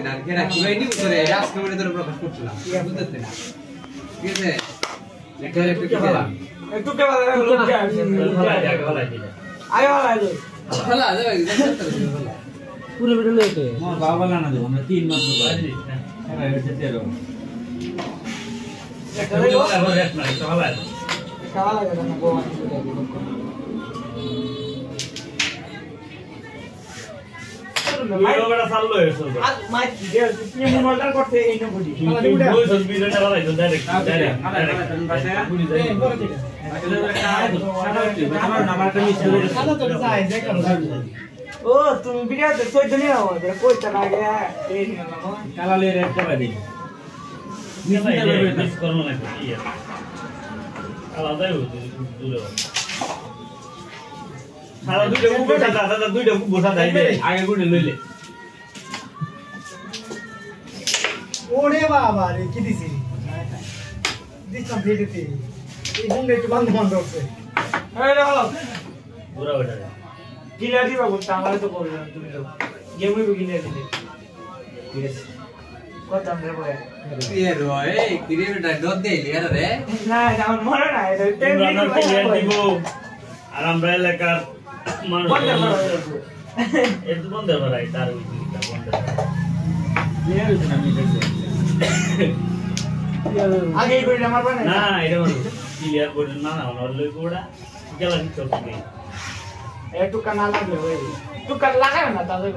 না ঘেরা কিভাবে নিব তোরে আজকে মানে তোরে প্রকাশ করছিলাম বুঝতে না ঠিক আছে একটা একটু কি বলা একটু কে বলা লোক কে আছে ভালো দিলে আয় ভালো ভালো পুরো ভিডিও লেতে মোর বাবা না দেব আমরা 3 মাস বাজি হ্যাঁ এটা 13 একটা লোক আবার রেট না ভালো লাগে খাওয়া লাগে না গোয়া লোকটা চাললো এসো আজ মাই যে তুমি মনটা করতে এই না বুঝি ওই সব ভিডিওটা বানাইছো ডাইরেক্ট পাশে বুঝি যায় আমার নাম্বারটা মিশে গেছে সাদা তো চাই দেখো ও তুমি ভিডিও দেখছো জানি না ওদের কইতা লাগে এই না কালালে রেড করে দিই মিস করব না কি আলাদাই হতো দূরে সারা দুইটা কুকুর দাদা দুইটা বসা দাইবে আগে গুড়ে লইলে ওরে বাবা রে কি দিছি দিছাম ভিডিওতে এই গুন্ডে একটু বন্ধ করছে এই রে হলো পুরো ওটা কিলা দিবা বলতে আমারে তো বলছ তুমি তো গেমই কিনে দিলে ঠিক আছে কত আমরা বলে এ রয় ক্রিয়েটরটা ডট দেইলি রে না আমার মনে নাই এটা দিব আর আমরা এলাকার মানুষ একটু বন্ধ করাই তার উইটা বন্ধ ক্লিয়ার হইছে না মিটাইছে আগে কই আমার বানা না এটা ক্লিয়ার করে না না লই কোড়া গেলা দিতে হবে একটু কানা লাগবে ওই একটু কানা লাগায় না তাদের